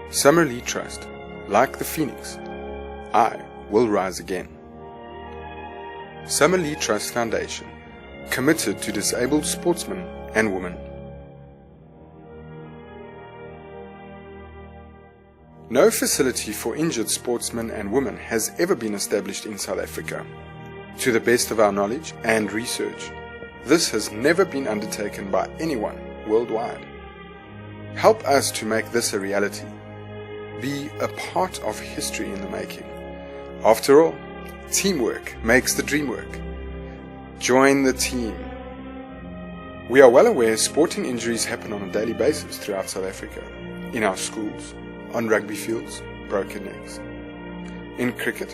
Summerlee Trust, like the phoenix, I will rise again. Summerlee Trust Foundation, committed to disabled sportsmen and women. No facility for injured sportsmen and women has ever been established in South Africa. To the best of our knowledge and research, this has never been undertaken by anyone worldwide. Help us to make this a reality. Be a part of history in the making. After all, teamwork makes the dream work. Join the team. We are well aware sporting injuries happen on a daily basis throughout South Africa, in our schools, on rugby fields, broken necks. In cricket,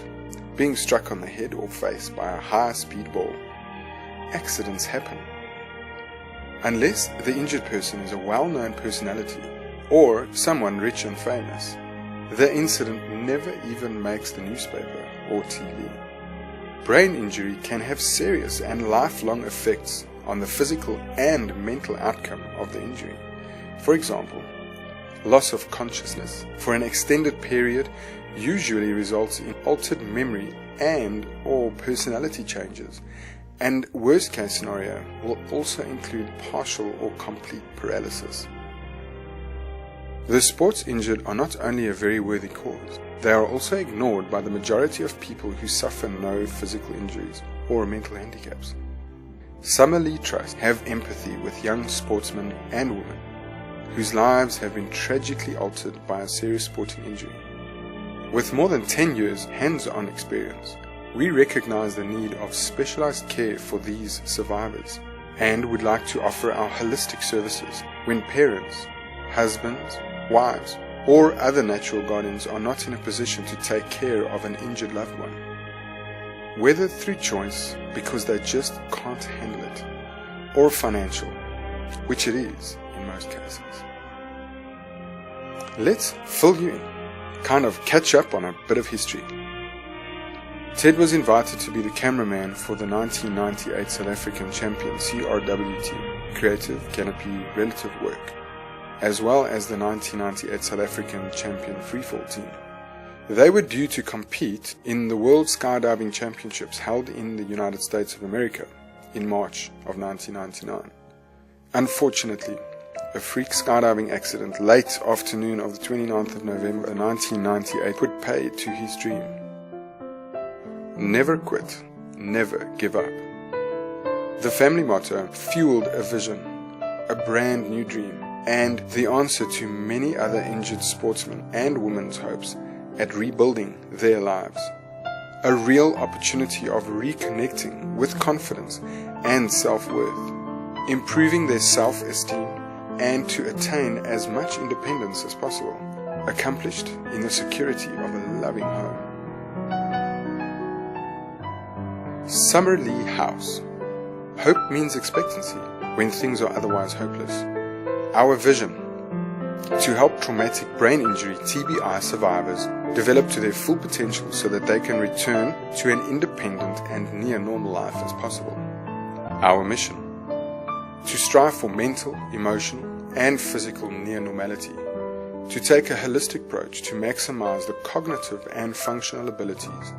being struck on the head or face by a high-speed ball. Accidents happen. Unless the injured person is a well-known personality or someone rich and famous, the incident never even makes the newspaper or TV. Brain injury can have serious and lifelong effects on the physical and mental outcome of the injury. For example, loss of consciousness for an extended period usually results in altered memory and or personality changes, and worst case scenario will also include partial or complete paralysis. The sports injured are not only a very worthy cause, they are also ignored by the majority of people who suffer no physical injuries or mental handicaps. Summerlee Trust have empathy with young sportsmen and women whose lives have been tragically altered by a serious sporting injury. With more than 10 years hands-on experience, we recognize the need of specialized care for these survivors and would like to offer our holistic services when parents, husbands, wives, or other natural guardians are not in a position to take care of an injured loved one. Whether through choice because they just can't handle it, or financial, which it is in most cases. Let's fill you in, kind of catch up on a bit of history. Ted was invited to be the cameraman for the 1998 South African champion CRW team, Creative Canopy Relative Work, as well as the 1998 South African champion freefall team. They were due to compete in the World Skydiving Championships held in the United States of America in March of 1999. Unfortunately, a freak skydiving accident late afternoon of the 29th of November 1998 put paid to his dream. Never quit, never give up. The family motto fueled a vision, a brand new dream, and the answer to many other injured sportsmen and women's hopes at rebuilding their lives. A real opportunity of reconnecting with confidence and self-worth, improving their self-esteem, and to attain as much independence as possible, accomplished in the security of a loving home. Summerlee House. Hope means expectancy when things are otherwise hopeless. Our vision: to help traumatic brain injury TBI survivors develop to their full potential so that they can return to an independent and near normal life as possible. Our mission: to strive for mental, emotional, and physical near normality, to take a holistic approach to maximize the cognitive and functional abilities,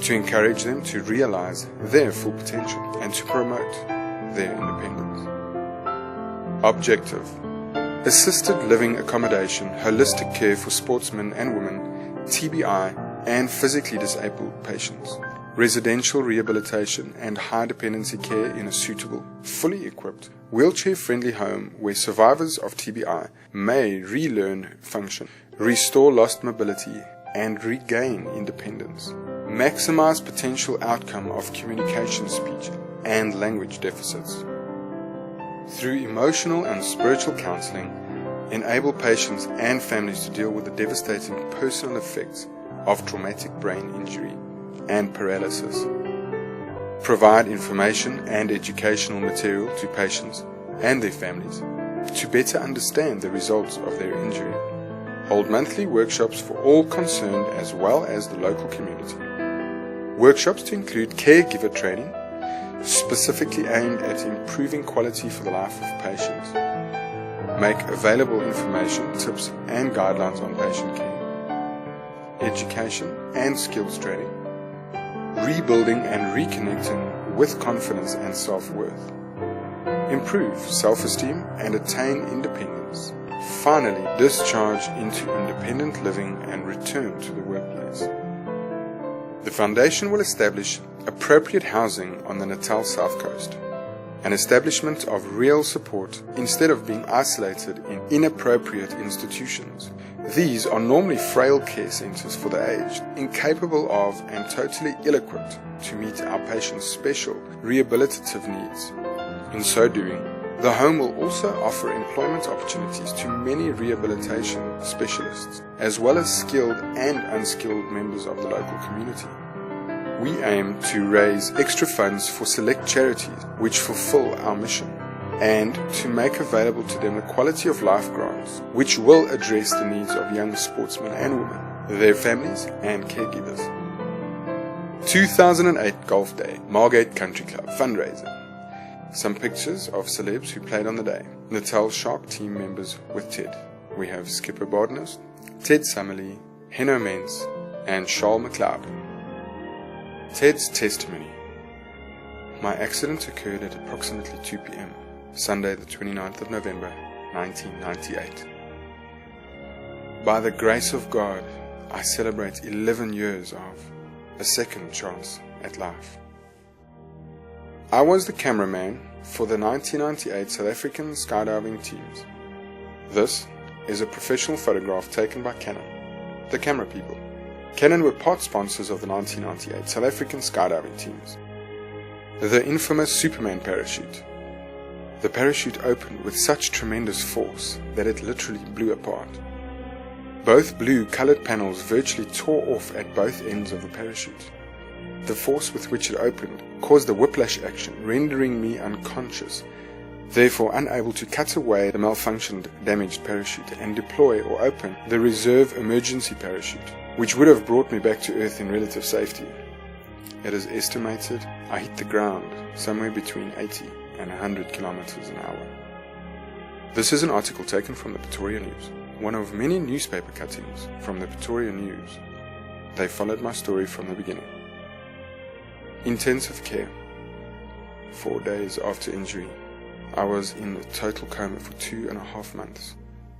to encourage them to realize their full potential and to promote their independence. Objective: assisted living accommodation, holistic care for sportsmen and women, TBI, and physically disabled patients. Residential rehabilitation and high dependency care in a suitable, fully equipped, wheelchair-friendly home where survivors of TBI may relearn function, restore lost mobility, and regain independence. Maximize potential outcome of communication, speech, and language deficits. Through emotional and spiritual counseling, enable patients and families to deal with the devastating personal effects of traumatic brain injury and paralysis. Provide information and educational material to patients and their families to better understand the results of their injury. Hold monthly workshops for all concerned as well as the local community. Workshops to include caregiver training, specifically aimed at improving quality for the life of patients. make available information, tips and guidelines on patient care, education and skills training, rebuilding and reconnecting with confidence and self-worth, improve self-esteem and attain independence, finally discharge into independent living and return to the workplace. The foundation will establish appropriate housing on the Natal South Coast, an establishment of real support instead of being isolated in inappropriate institutions. These are normally frail care centers for the aged, incapable of and totally ill-equipped to meet our patients' special rehabilitative needs. In so doing, the home will also offer employment opportunities to many rehabilitation specialists, as well as skilled and unskilled members of the local community. We aim to raise extra funds for select charities which fulfill our mission, and to make available to them the quality of life grants which will address the needs of young sportsmen and women, their families and caregivers. 2008 Golf Day, Margate Country Club fundraiser. Some pictures of celebs who played on the day. Natal Shark team members with Ted. We have Skipper Bardness, Ted Summerlee, Henno Mens and Charles McLeod. Ted's testimony. My accident occurred at approximately 2 p.m. Sunday the 29th of November 1998. By the grace of God, I celebrate 11 years of a second chance at life. I was the cameraman for the 1998 South African skydiving teams. This is a professional photograph taken by Canon, the camera people. Canon were part sponsors of the 1998 South African skydiving teams. The infamous Superman parachute. The parachute opened with such tremendous force that it literally blew apart. Both blue colored panels virtually tore off at both ends of the parachute. The force with which it opened caused a whiplash action, rendering me unconscious, therefore unable to cut away the malfunctioned, damaged parachute and deploy or open the reserve emergency parachute, which would have brought me back to Earth in relative safety. It is estimated I hit the ground somewhere between 80 and 100 kilometers an hour. This is an article taken from the Pretoria News, one of many newspaper cuttings from the Pretoria News. They followed my story from the beginning. Intensive care. 4 days after injury, I was in a total coma for 2.5 months.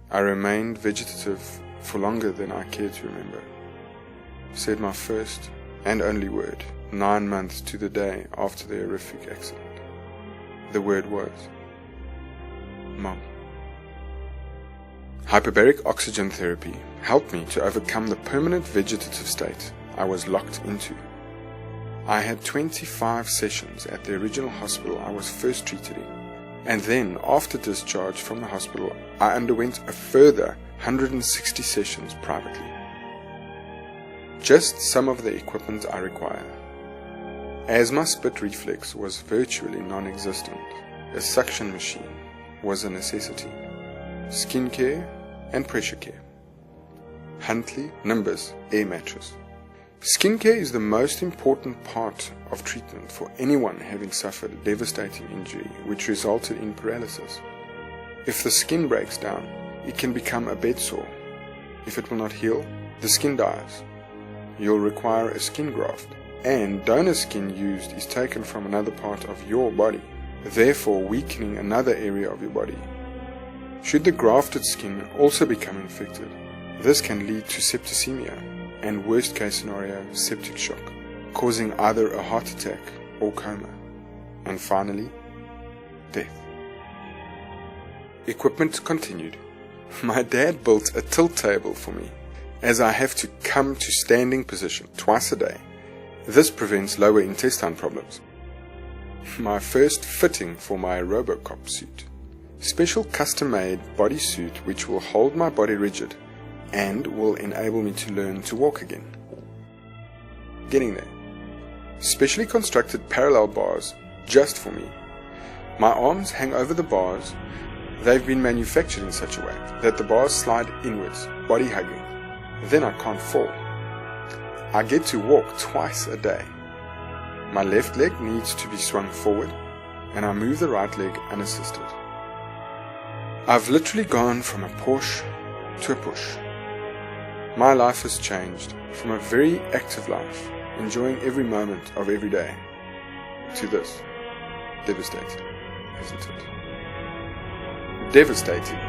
I remained vegetative for longer than I care to remember. Said my first and only word 9 months to the day after the horrific accident. The word was Mom. Hyperbaric oxygen therapy helped me to overcome the permanent vegetative state I was locked into. I had 25 sessions at the original hospital I was first treated in, and then after discharge from the hospital I underwent a further 160 sessions privately. Just some of the equipment I require. As my spit reflex was virtually non-existent, a suction machine was a necessity. Skincare and pressure care. Huntley Nimbus Air Mattress. Skincare is the most important part of treatment for anyone having suffered a devastating injury which resulted in paralysis. If the skin breaks down, it can become a bed sore. If it will not heal, the skin dies. You'll require a skin graft, and donor skin used is taken from another part of your body, therefore weakening another area of your body. Should the grafted skin also become infected, this can lead to septicemia and worst case scenario septic shock, causing either a heart attack or coma, and finally, death. Equipment continued. My dad built a tilt table for me, as I have to come to standing position twice a day. This prevents lower intestine problems. My first fitting for my Robocop suit. Special custom-made bodysuit which will hold my body rigid and will enable me to learn to walk again. Getting there. Specially constructed parallel bars just for me. My arms hang over the bars. They've been manufactured in such a way that the bars slide inwards, body hugging. Then I can't fall. I get to walk twice a day. My left leg needs to be swung forward and I move the right leg unassisted. I've literally gone from a Porsche to a push. My life has changed from a very active life, enjoying every moment of every day, to this. Devastating, isn't it? Devastating?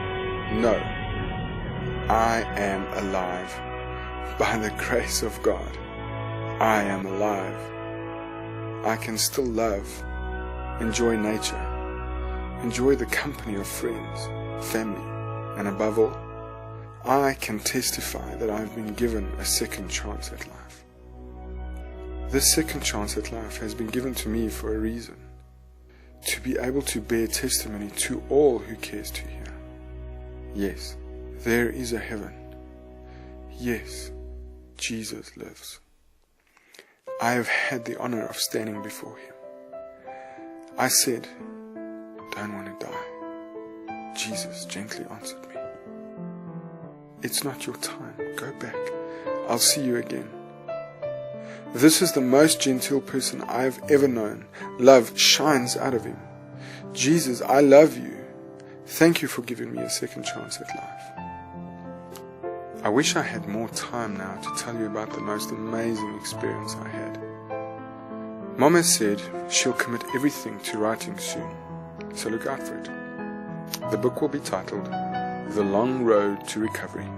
No. I am alive. By the grace of God, I am alive. I can still love, enjoy nature, enjoy the company of friends, family, and above all, I can testify that I've been given a second chance at life. This second chance at life has been given to me for a reason. To be able to bear testimony to all who cares to hear. Yes, there is a heaven. Yes, Jesus lives. I have had the honor of standing before Him. I said, don't want to die. Jesus gently answered me. It's not your time. Go back. I'll see you again. This is the most genteel person I've ever known. Love shines out of him. Jesus, I love you. Thank you for giving me a second chance at life. I wish I had more time now to tell you about the most amazing experience I had. Mom has said she'll commit everything to writing soon, so look out for it. The book will be titled The Long Road to Recovery.